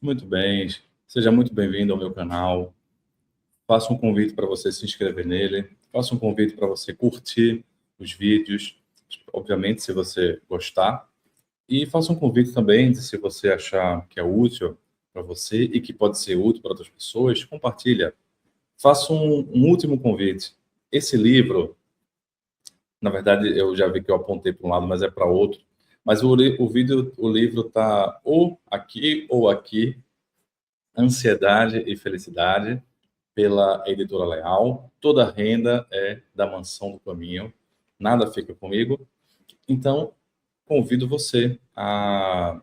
Muito bem, seja muito bem-vindo ao meu canal. Faço um convite para você se inscrever nele, faço um convite para você curtir os vídeos, obviamente, se você gostar, e faço um convite também de, se você achar que é útil para você e que pode ser útil para outras pessoas, compartilha. Faço um último convite. Esse livro, na verdade, eu já vi que eu apontei para um lado, mas é para outro. Mas o livro está ou aqui, Ansiedade e Felicidade, pela Editora Leal. Toda a renda é da Mansão do Caminho. Nada fica comigo. Então, convido você a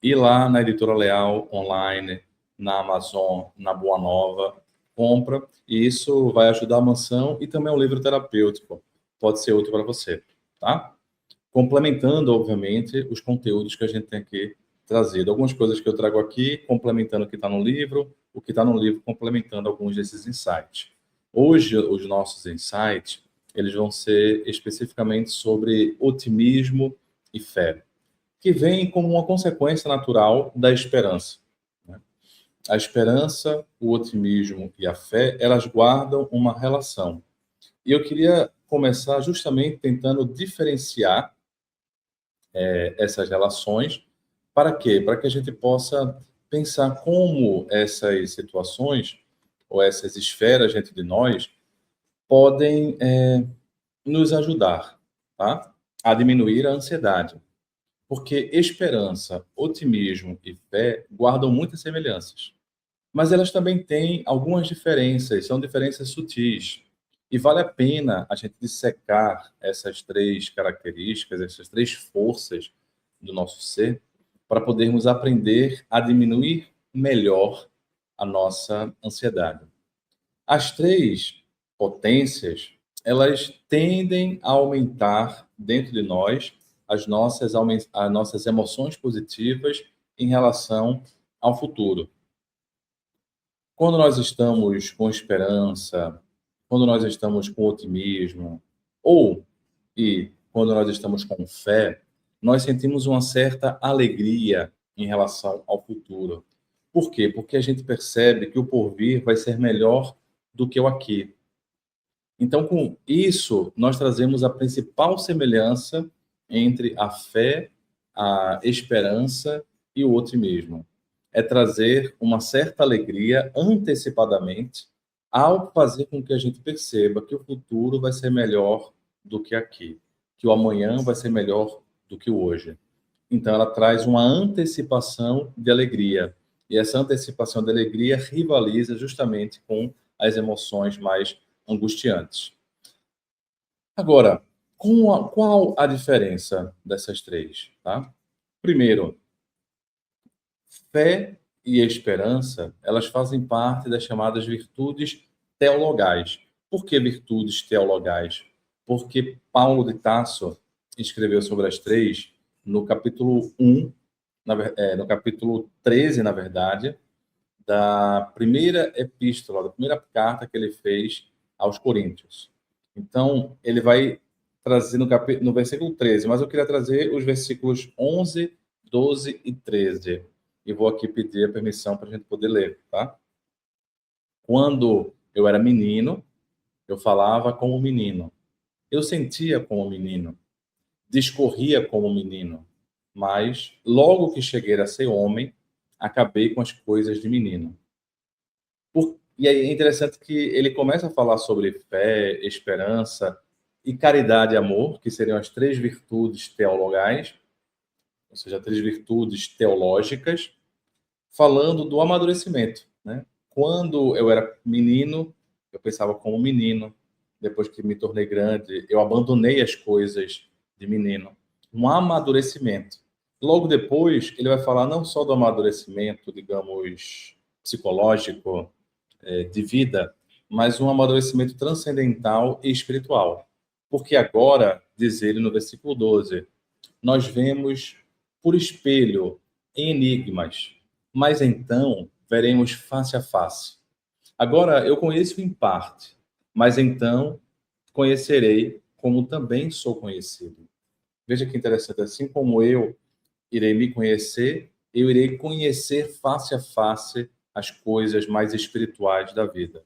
ir lá na Editora Leal, online, na Amazon, na Boa Nova, compra, e isso vai ajudar a mansão e também é um livro terapêutico. Pode ser útil para você, tá? Complementando, obviamente, os conteúdos que a gente tem aqui trazido. Algumas coisas que eu trago aqui, complementando o que está no livro, o que está no livro, complementando alguns desses insights. Hoje, os nossos insights, eles vão ser especificamente sobre otimismo e fé, que vem como uma consequência natural da esperança, né? A esperança, o otimismo e a fé, elas guardam uma relação. E eu queria começar justamente tentando diferenciar essas relações. Para quê? Para que a gente possa pensar como essas situações ou essas esferas dentro de nós podem nos ajudar, tá? A diminuir a ansiedade. Porque esperança, otimismo e fé guardam muitas semelhanças. Mas elas também têm algumas diferenças, são diferenças sutis. E vale a pena a gente dissecar essas três características, essas três forças do nosso ser, para podermos aprender a diminuir melhor a nossa ansiedade. As três potências, elas tendem a aumentar dentro de nós as nossas emoções positivas em relação ao futuro. Quando nós estamos com esperança, quando nós estamos com otimismo, quando nós estamos com fé, nós sentimos uma certa alegria em relação ao futuro. Por quê? Porque a gente percebe que o porvir vai ser melhor do que o aqui. Então, com isso, nós trazemos a principal semelhança entre a fé, a esperança e o otimismo. É trazer uma certa alegria antecipadamente ao fazer com que a gente perceba que o futuro vai ser melhor do que aqui, que o amanhã vai ser melhor do que o hoje. Então, ela traz uma antecipação de alegria. E essa antecipação de alegria rivaliza justamente com as emoções mais angustiantes. Agora, qual a diferença dessas três? Tá? Primeiro, fé e esperança, elas fazem parte das chamadas virtudes teologais. Por que virtudes teologais? Porque Paulo de Tarso escreveu sobre as três no capítulo 1, no capítulo 13, na verdade, da primeira epístola, da primeira carta que ele fez aos Coríntios. Então, ele vai trazer no versículo 13, mas eu queria trazer os versículos 11, 12 e 13. E vou aqui pedir a permissão para a gente poder ler, tá? Quando eu era menino, eu falava como menino. Eu sentia como menino. Discorria como menino. Mas, logo que cheguei a ser homem, acabei com as coisas de menino. E aí é interessante que ele começa a falar sobre fé, esperança e caridade e amor, que seriam as três virtudes teologais, ou seja, três virtudes teológicas, falando do amadurecimento, né? Quando eu era menino, eu pensava como menino. Depois que me tornei grande, eu abandonei as coisas de menino. Um amadurecimento. Logo depois, ele vai falar não só do amadurecimento, digamos, psicológico, de vida, mas um amadurecimento transcendental e espiritual. Porque agora, diz ele no versículo 12, nós vemos por espelho em enigmas, mas então veremos face a face. Agora eu conheço em parte, mas então conhecerei como também sou conhecido. Veja que interessante, assim como eu irei me conhecer, eu irei conhecer face a face as coisas mais espirituais da vida.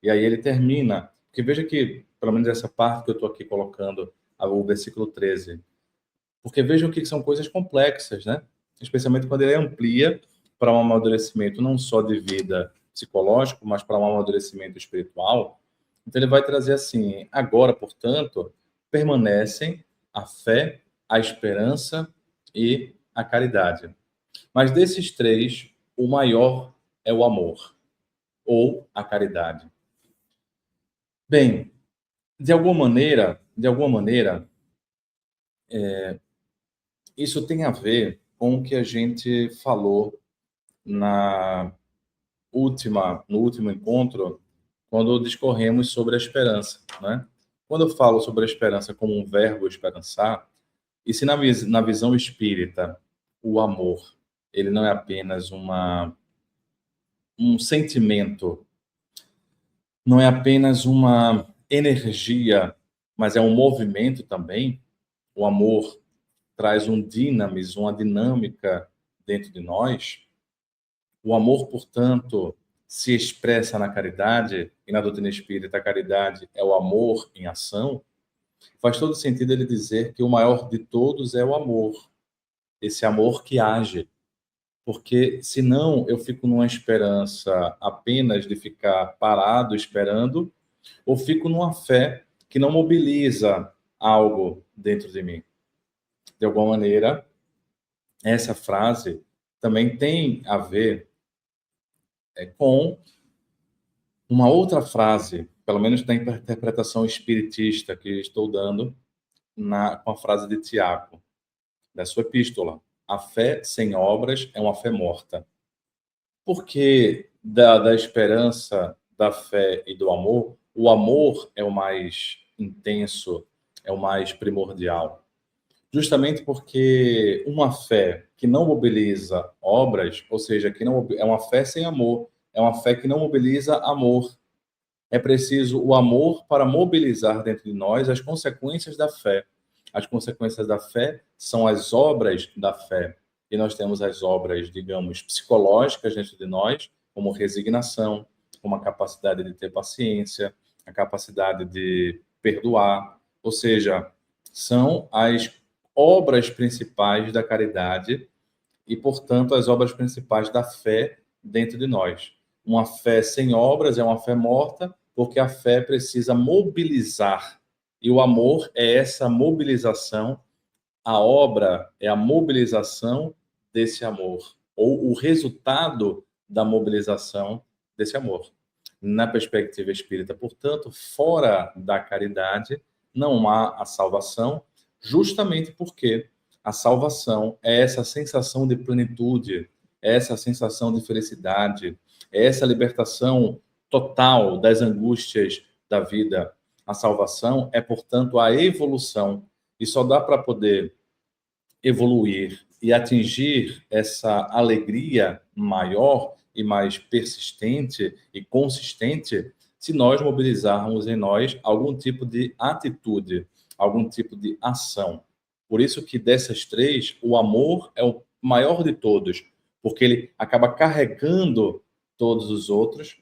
E aí ele termina, porque veja que, pelo menos essa parte que eu estou aqui colocando, o versículo 13, porque vejam que são coisas complexas, né? Especialmente quando ele amplia para um amadurecimento não só de vida psicológico, mas para um amadurecimento espiritual. Então ele vai trazer assim: agora, portanto, permanecem a fé, a esperança e a caridade. Mas desses três, o maior é o amor ou a caridade. Bem, de alguma maneira, isso tem a ver com o que a gente falou na no último encontro, quando discorremos sobre a esperança, né? Quando eu falo sobre a esperança como um verbo esperançar, e se na visão espírita o amor, ele não é apenas um sentimento, não é apenas uma energia, mas é um movimento também. O amor traz um dinamis, uma dinâmica dentro de nós. O amor, portanto, se expressa na caridade, e na doutrina espírita a caridade é o amor em ação. Faz todo sentido ele dizer que o maior de todos é o amor, esse amor que age. Porque senão eu fico numa esperança apenas de ficar parado esperando, ou fico numa fé que não mobiliza algo dentro de mim. De alguma maneira, essa frase também tem a ver com uma outra frase, pelo menos da interpretação espiritista que estou dando, com a frase de Tiago, da sua epístola. A fé sem obras é uma fé morta. Porque da esperança, da fé e do amor, o amor é o mais intenso, é o mais primordial. Justamente porque uma fé que não mobiliza obras, ou seja, que não é uma fé sem amor, é uma fé que não mobiliza amor. É preciso o amor para mobilizar dentro de nós as consequências da fé. As consequências da fé são as obras da fé. E nós temos as obras, digamos, psicológicas dentro de nós, como resignação, como a capacidade de ter paciência, a capacidade de perdoar. Ou seja, são as obras principais da caridade e, portanto, as obras principais da fé dentro de nós. Uma fé sem obras é uma fé morta, porque a fé precisa mobilizar. E o amor é essa mobilização, a obra é a mobilização desse amor, ou o resultado da mobilização desse amor. Na perspectiva espírita, portanto, fora da caridade, não há a salvação, justamente porque a salvação é essa sensação de plenitude, é essa sensação de felicidade, é essa libertação total das angústias da vida. A salvação é, portanto, a evolução. E só dá para poder evoluir e atingir essa alegria maior e mais persistente e consistente se nós mobilizarmos em nós algum tipo de atitude, algum tipo de ação. Por isso que dessas três, o amor é o maior de todos, porque ele acaba carregando todos os outros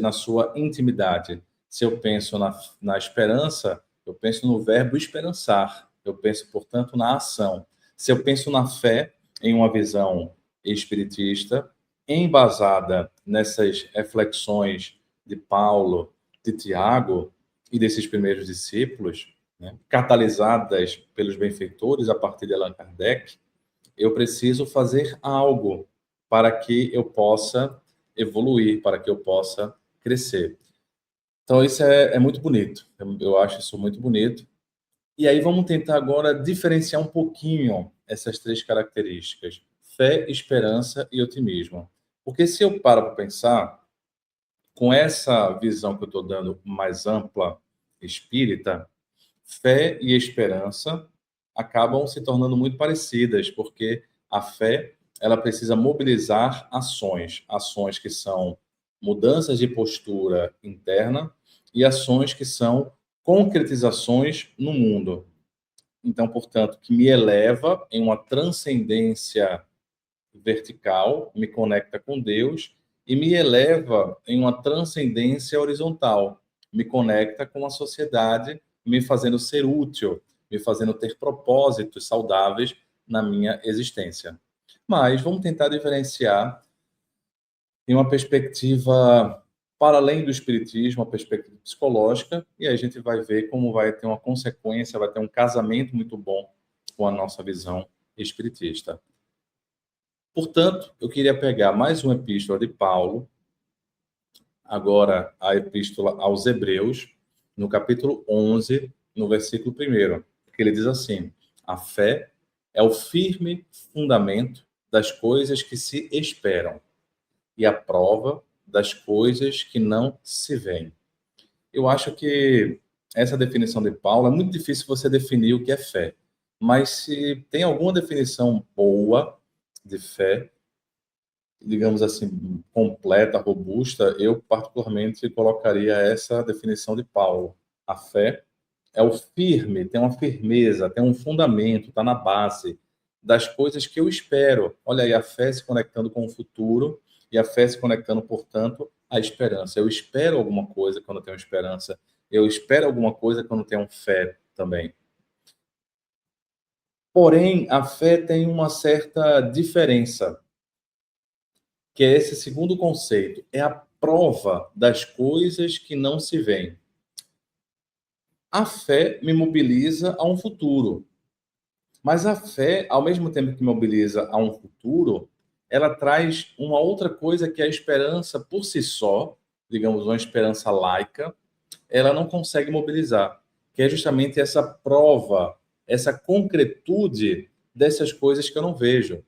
na sua intimidade. Se eu penso na esperança, eu penso no verbo esperançar. Eu penso, portanto, na ação. Se eu penso na fé em uma visão espiritista, embasada nessas reflexões de Paulo, de Tiago e desses primeiros discípulos, né, catalisadas pelos benfeitores a partir de Allan Kardec, eu preciso fazer algo para que eu possa evoluir, para que eu possa crescer. Então, isso é muito bonito. Eu acho isso muito bonito. E aí vamos tentar agora diferenciar um pouquinho essas três características: fé, esperança e otimismo. Porque se eu paro para pensar, com essa visão que eu estou dando mais ampla, espírita, fé e esperança acabam se tornando muito parecidas, porque a fé, ela precisa mobilizar ações, ações que são mudanças de postura interna e ações que são concretizações no mundo. Então, portanto, que me eleva em uma transcendência vertical, me conecta com Deus e me eleva em uma transcendência horizontal, me conecta com a sociedade, me fazendo ser útil, me fazendo ter propósitos saudáveis na minha existência. Mas vamos tentar diferenciar em uma perspectiva para além do espiritismo, uma perspectiva psicológica, e aí a gente vai ver como vai ter uma consequência, vai ter um casamento muito bom com a nossa visão espiritista. Portanto, eu queria pegar mais uma epístola de Paulo, agora a epístola aos Hebreus, no capítulo 11, no versículo 1, que ele diz assim: a fé é o firme fundamento das coisas que se esperam e a prova das coisas que não se veem. Eu acho que essa definição de Paulo é muito difícil você definir o que é fé, mas se tem alguma definição boa de fé, digamos assim, completa, robusta, eu particularmente colocaria essa definição de Paulo. A fé é o firme, tem uma firmeza, tem um fundamento, está na base das coisas que eu espero. Olha aí, a fé se conectando com o futuro e a fé se conectando, portanto, à esperança. Eu espero alguma coisa quando eu tenho esperança. Eu espero alguma coisa quando eu tenho fé também. Porém, a fé tem uma certa diferença, que é esse segundo conceito, é a prova das coisas que não se veem. A fé me mobiliza a um futuro, mas a fé, ao mesmo tempo que mobiliza a um futuro, ela traz uma outra coisa que é a esperança por si só, digamos, uma esperança laica, ela não consegue mobilizar, que é justamente essa prova, essa concretude dessas coisas que eu não vejo.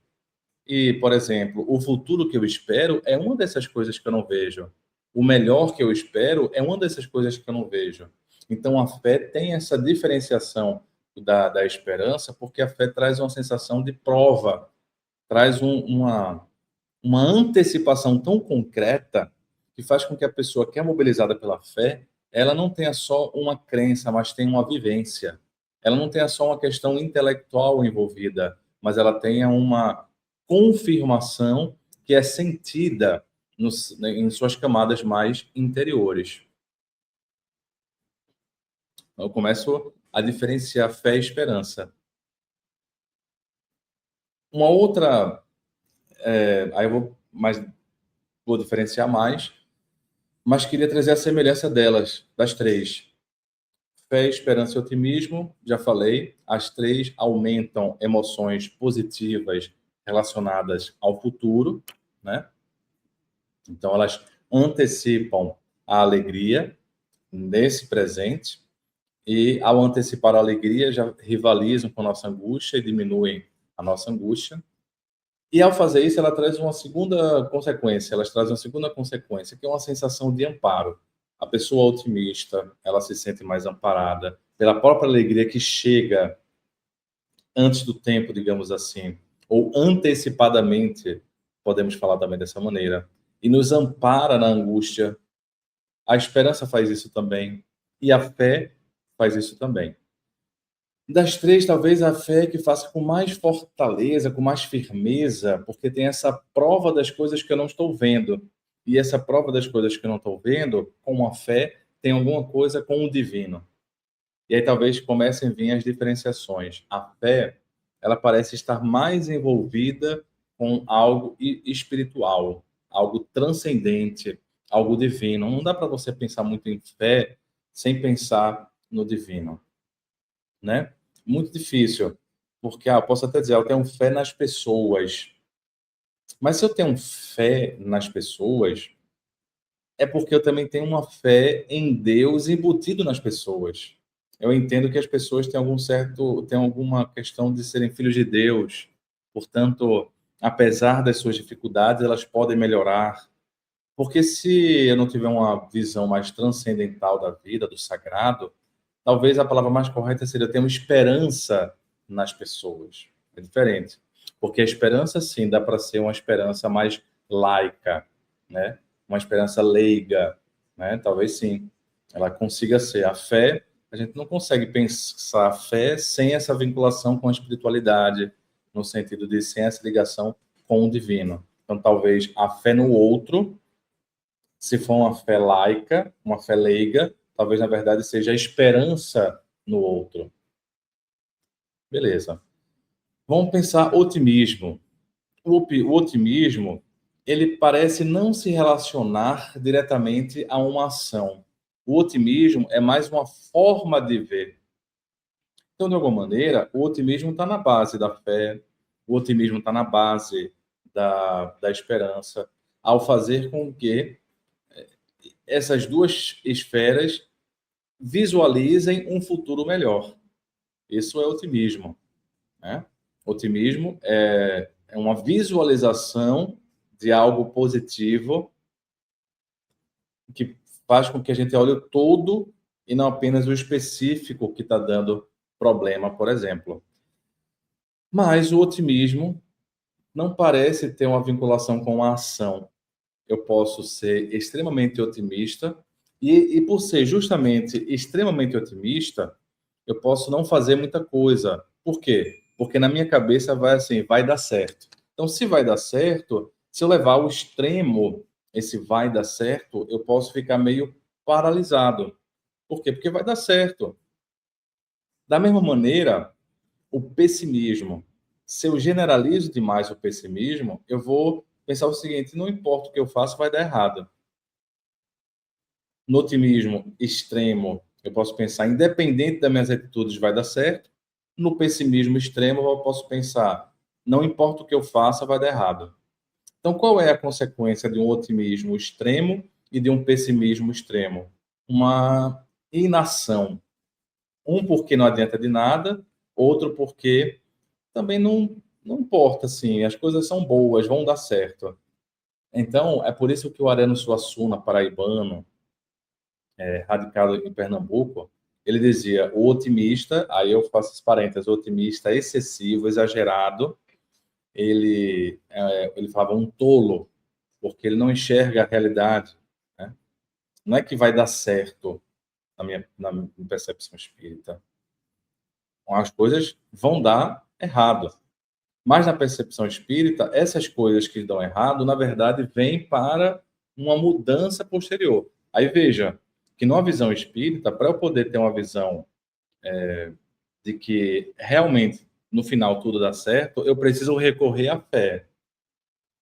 E, por exemplo, o futuro que eu espero é uma dessas coisas que eu não vejo. O melhor que eu espero é uma dessas coisas que eu não vejo. Então, a fé tem essa diferenciação da esperança, porque a fé traz uma sensação de prova, traz uma antecipação tão concreta que faz com que a pessoa que é mobilizada pela fé, ela não tenha só uma crença, mas tenha uma vivência. Ela não tenha só uma questão intelectual envolvida, mas ela tenha uma confirmação que é sentida em suas camadas mais interiores. Então, eu começo a diferenciar fé e esperança. Uma outra, aí eu vou diferenciar mais, mas queria trazer a semelhança delas, das três. Fé, esperança e otimismo, já falei, as três aumentam emoções positivas relacionadas ao futuro, né? Então, elas antecipam a alegria nesse presente, e ao antecipar a alegria, já rivalizam com a nossa angústia e diminuem a nossa angústia. E ao fazer isso, ela traz uma segunda consequência, elas trazem uma segunda consequência, que é uma sensação de amparo. A pessoa otimista, ela se sente mais amparada pela própria alegria que chega antes do tempo, digamos assim, ou antecipadamente, podemos falar também dessa maneira, e nos ampara na angústia. A esperança faz isso também, e a fé faz isso também. Das três, talvez a fé que faça com mais fortaleza, com mais firmeza, porque tem essa prova das coisas que eu não estou vendo. E essa prova das coisas que eu não estou vendo, com a fé, tem alguma coisa com o divino. E aí talvez comecem a vir as diferenciações. A fé, ela parece estar mais envolvida com algo espiritual, algo transcendente, algo divino. Não dá para você pensar muito em fé sem pensar no divino, né? Muito difícil, porque eu posso até dizer, eu tenho fé nas pessoas, mas se eu tenho fé nas pessoas, é porque eu também tenho uma fé em Deus embutido nas pessoas. Eu entendo que as pessoas têm alguma questão de serem filhos de Deus, portanto, apesar das suas dificuldades, elas podem melhorar. Porque se eu não tiver uma visão mais transcendental da vida, do sagrado, talvez a palavra mais correta seria eu tenho esperança nas pessoas. É diferente. Porque a esperança, sim, dá para ser uma esperança mais laica, né? Uma esperança leiga, né? Talvez sim, ela consiga ser. A fé, a gente não consegue pensar a fé sem essa vinculação com a espiritualidade, no sentido de sem essa ligação com o divino. Então, talvez a fé no outro, se for uma fé laica, uma fé leiga, talvez, na verdade, seja a esperança no outro. Beleza. Vamos pensar otimismo. O otimismo, ele parece não se relacionar diretamente a uma ação. O otimismo é mais uma forma de ver. Então, de alguma maneira, o otimismo está na base da fé, o otimismo está na base da esperança, ao fazer com que essas duas esferas visualizem um futuro melhor. Isso é otimismo, né? Otimismo é uma visualização de algo positivo que faz com que a gente olhe o todo e não apenas o específico que está dando problema, por exemplo. Mas o otimismo não parece ter uma vinculação com a ação. Eu posso ser extremamente otimista e por ser justamente extremamente otimista, eu posso não fazer muita coisa. Por quê? Porque na minha cabeça vai assim, vai dar certo. Então, se vai dar certo, se eu levar ao extremo esse vai dar certo, eu posso ficar meio paralisado. Por quê? Porque vai dar certo. Da mesma maneira, o pessimismo. Se eu generalizo demais o pessimismo, eu vou pensar o seguinte: não importa o que eu faço, vai dar errado. No otimismo extremo, eu posso pensar, independente das minhas atitudes, vai dar certo. No pessimismo extremo, eu posso pensar, não importa o que eu faça, vai dar errado. Então, qual é a consequência de um otimismo extremo e de um pessimismo extremo? Uma inação. Um porque não adianta de nada, outro porque também não importa, assim, as coisas são boas, vão dar certo. Então, é por isso que o Ariano Suassuna, paraibano, radicado em Pernambuco, ele dizia, o otimista, aí eu faço as parênteses, o otimista excessivo, exagerado, ele falava um tolo, porque ele não enxerga a realidade, né? Não é que vai dar certo na minha percepção espírita. As coisas vão dar errado. Mas na percepção espírita, essas coisas que dão errado, na verdade, vêm para uma mudança posterior. Aí veja que numa visão espírita, para eu poder ter uma visão de que realmente no final tudo dá certo, eu preciso recorrer à fé,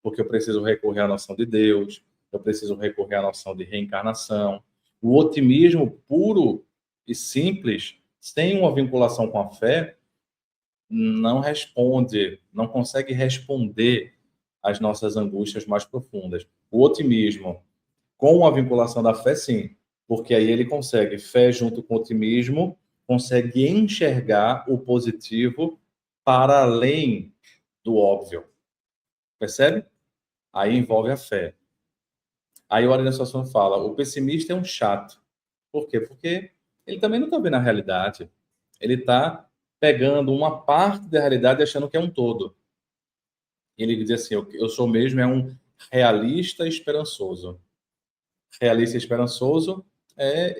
porque eu preciso recorrer à noção de Deus, eu preciso recorrer à noção de reencarnação. O otimismo puro e simples, sem uma vinculação com a fé, não responde, não consegue responder às nossas angústias mais profundas. O otimismo, com a vinculação da fé, sim, porque aí ele consegue, fé junto com otimismo, consegue enxergar o positivo para além do óbvio. Percebe? Aí envolve a fé. Aí o Ariano Suassuna fala, o pessimista é um chato. Por quê? Porque ele também não está vendo a realidade. Ele está pegando uma parte da realidade e achando que é um todo. Ele diz assim, eu sou mesmo um realista esperançoso. Realista esperançoso é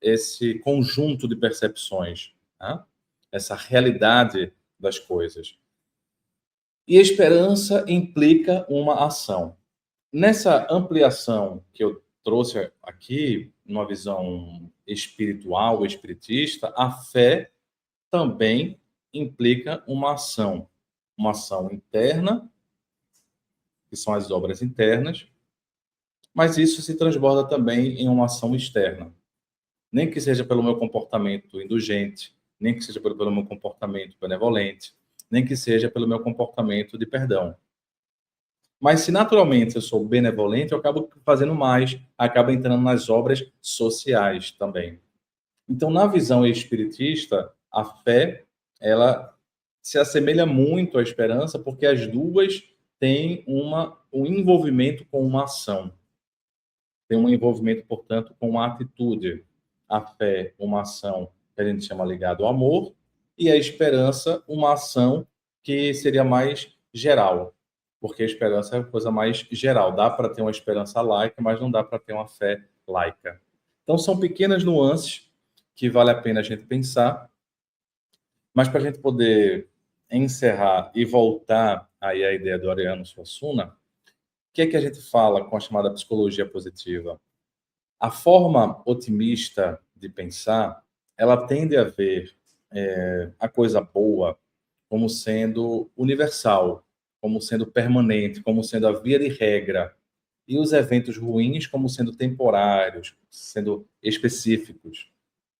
esse conjunto de percepções, tá? Essa realidade das coisas. E a esperança implica uma ação. Nessa ampliação que eu trouxe aqui, numa visão espiritual, espiritista, a fé também implica uma ação interna, que são as obras internas, mas isso se transborda também em uma ação externa. Nem que seja pelo meu comportamento indulgente, nem que seja pelo meu comportamento benevolente, nem que seja pelo meu comportamento de perdão. Mas se naturalmente eu sou benevolente, eu acabo fazendo mais, acabo entrando nas obras sociais também. Então, na visão espiritista, a fé, ela se assemelha muito à esperança, porque as duas têm um envolvimento com uma ação. Tem um envolvimento, portanto, com uma atitude. A fé, uma ação que a gente chama ligado ao amor, e a esperança, uma ação que seria mais geral, porque a esperança é uma coisa mais geral. Dá para ter uma esperança laica, mas não dá para ter uma fé laica. Então, são pequenas nuances que vale a pena a gente pensar, mas para a gente poder encerrar e voltar aí à ideia do Ariano Suassuna, o que é que a gente fala com a chamada psicologia positiva? A forma otimista de pensar, ela tende a ver a coisa boa como sendo universal, como sendo permanente, como sendo a via de regra, e os eventos ruins como sendo temporários, sendo específicos.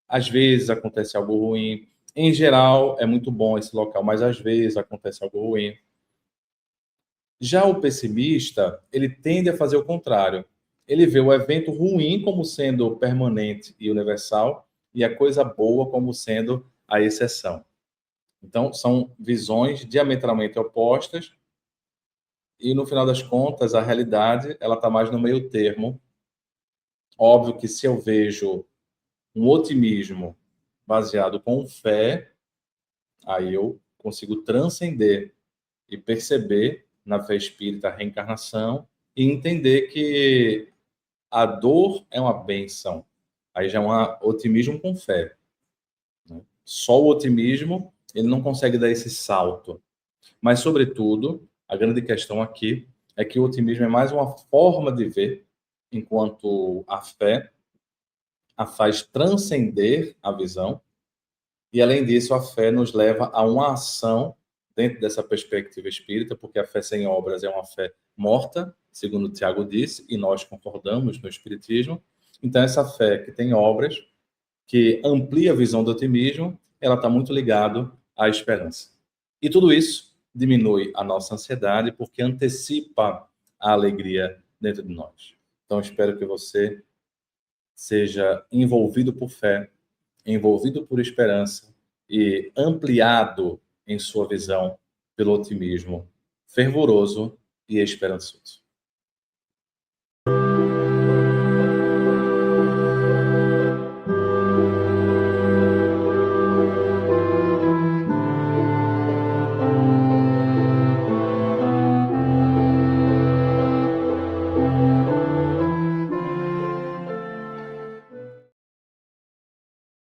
Às vezes acontece algo ruim, em geral é muito bom esse local, mas às vezes acontece algo ruim. Já o pessimista, ele tende a fazer o contrário. Ele vê o evento ruim como sendo permanente e universal e a coisa boa como sendo a exceção. Então, são visões diametralmente opostas e, no final das contas, a realidade ela está mais no meio termo. Óbvio que se eu vejo um otimismo baseado com fé, aí eu consigo transcender e perceber na fé espírita a reencarnação e entender que a dor é uma benção. Aí já é um otimismo com fé. Né? Só o otimismo, ele não consegue dar esse salto. Mas, sobretudo, a grande questão aqui é que o otimismo é mais uma forma de ver, enquanto a fé a faz transcender a visão. E, além disso, a fé nos leva a uma ação dentro dessa perspectiva espírita, porque a fé sem obras é uma fé morta, segundo Tiago disse, e nós concordamos no Espiritismo. Então, essa fé que tem obras, que amplia a visão do otimismo, ela está muito ligada à esperança. E tudo isso diminui a nossa ansiedade, porque antecipa a alegria dentro de nós. Então, espero que você seja envolvido por fé, envolvido por esperança e ampliado em sua visão pelo otimismo fervoroso e esperançoso.